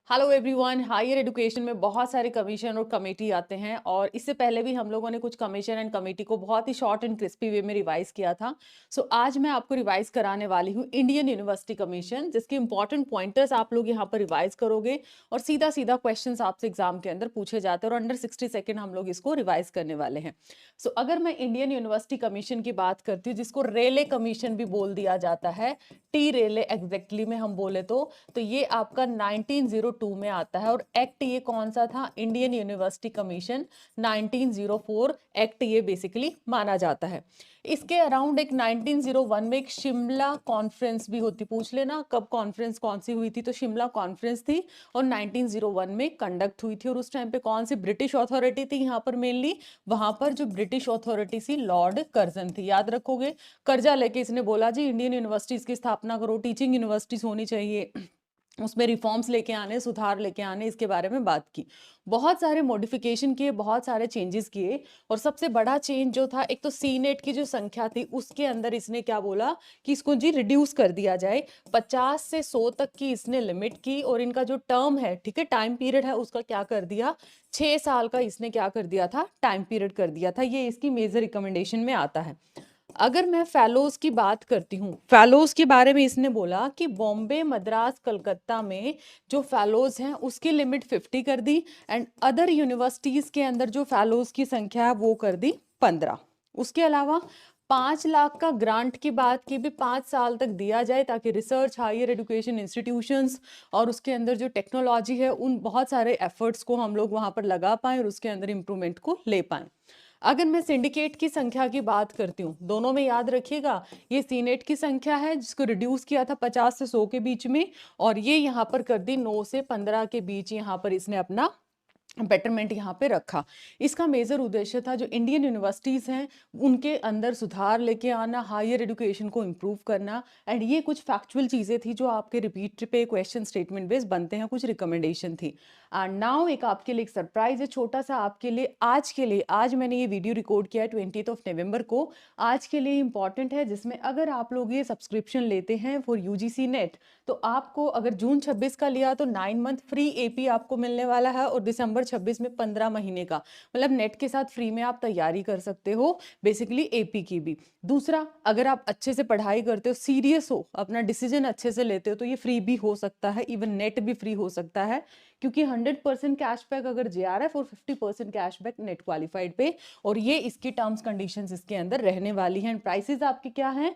Hello everyone. Higher education में बहुत सारे कमीशन और कमेटी आते हैं और इससे पहले भी हम लोगों ने कुछ कमीशन एंड कमेटी को बहुत ही शॉर्ट एंड क्रिस्पी वे में रिवाइज किया था। आज मैं आपको रिवाइज कराने वाली हूँ इंडियन यूनिवर्सिटी कमीशन, जिसके इंपॉर्टेंट पॉइंटर्स आप लोग यहाँ पर रिवाइज करोगे और सीधा सीधा क्वेश्चन आपसे एग्जाम के अंदर पूछे जाते हैं और अंडर 60 सेकेंड हम लोग इसको रिवाइज करने वाले हैं। अगर मैं इंडियन यूनिवर्सिटी कमीशन की बात करती हूँ, जिसको रेले कमीशन भी बोल दिया जाता है, टी रेले एग्जैक्टली में हम बोले तो ये आपका 1902 में आता है। और एक्ट ये कौन सा था? इंडियन यूनिवर्सिटी कमीशन 1904 एक्ट ये बेसिकली माना जाता है। इसके अराउंड एक 1901 में एक शिमला कॉन्फ्रेंस भी होती, पूछ लेना कब कॉन्फ्रेंस कौन सी हुई थी, तो शिमला कॉन्फ्रेंस थी और 1901 में कंडक्ट हुई थी। और उस टाइम पे कौन सी ब्रिटिश अथॉरिटी थी यहाँ पर मेनली? वहां पर जो ब्रिटिश अथॉरिटी थी लॉर्ड कर्जन थी, याद रखोगे। कर्जा लेके इसने बोला जी इंडियन यूनिवर्सिटीज की स्थापना करो, टीचिंग यूनिवर्सिटीज होनी चाहिए, उसमें रिफॉर्म्स लेके आने, सुधार लेके आने, इसके बारे में बात की। बहुत सारे मॉडिफिकेशन किए, बहुत सारे चेंजेस किए और सबसे बड़ा चेंज जो था, एक तो सीनेट की जो संख्या थी उसके अंदर इसने क्या बोला कि इसको जी रिड्यूस कर दिया जाए, 50 से 100 तक की इसने लिमिट की। और इनका जो टर्म है, ठीक है, टाइम पीरियड है, उसका क्या कर दिया, 6 साल का इसने क्या कर दिया था, टाइम पीरियड कर दिया था। ये इसकी मेजर रिकमेंडेशन में आता है। अगर मैं फेलोज की बात करती हूँ, फेलोज के बारे में इसने बोला कि बॉम्बे, मद्रास, कलकत्ता में जो फेलोज हैं उसकी लिमिट 50 कर दी एंड अदर यूनिवर्सिटीज के अंदर जो फेलोज की संख्या है वो कर दी 15। उसके अलावा 5 लाख का ग्रांट की बात की भी, 5 साल तक दिया जाए ताकि रिसर्च, हायर एजुकेशन इंस्टीट्यूशंस और उसके अंदर जो टेक्नोलॉजी है उन बहुत सारे एफर्ट्स को हम लोग वहां पर लगा पाएं और उसके अंदर इंप्रूवमेंट को ले पाएं। अगर मैं सिंडिकेट की संख्या की बात करती हूँ, दोनों में याद रखिएगा, ये सीनेट की संख्या है जिसको रिड्यूस किया था 50 से 100 के बीच में और ये यहाँ पर कर दी 9 से 15 के बीच, यहाँ पर इसने अपना बेटरमेंट यहाँ पे रखा। इसका मेजर उद्देश्य था जो इंडियन यूनिवर्सिटीज हैं उनके अंदर सुधार लेके आना, हायर एजुकेशन को इम्प्रूव करना। एंड ये कुछ फैक्चुअल चीजें थी जो आपके रिपीट पे क्वेश्चन स्टेटमेंट बेस बनते हैं, कुछ रिकमेंडेशन थी। एंड नाउ एक आपके लिए एक सरप्राइज है छोटा सा आपके लिए। आज मैंने ये वीडियो रिकॉर्ड किया है 20 नवंबर को, आज के लिए इंपॉर्टेंट है, जिसमें अगर आप लोग ये सब्सक्रिप्शन लेते हैं फॉर यूजीसी नेट तो आपको अगर जून 26 का लिया तो 9 मंथ फ्री एपी आपको मिलने वाला है और दिसंबर 26 में 15 महीने का, मतलब नेट के साथ फ्री में आप तैयारी कर सकते हो बेसिकली एपी की भी। दूसरा, अगर आप अच्छे से पढ़ाई करते हो, सीरियस हो, अपना डिसीजन अच्छे से लेते हो तो ये फ्री भी हो सकता है, इवन नेट भी फ्री हो सकता है, क्योंकि 100% कैशबैक अगर जेआरएफ और 50% कैशबैक नेट क्वालिफाइड पे। और ये इसकी टर्म्स कंडीशंस इसके अंदर रहने वाली हैं। प्राइसेस आपके क्या हैं?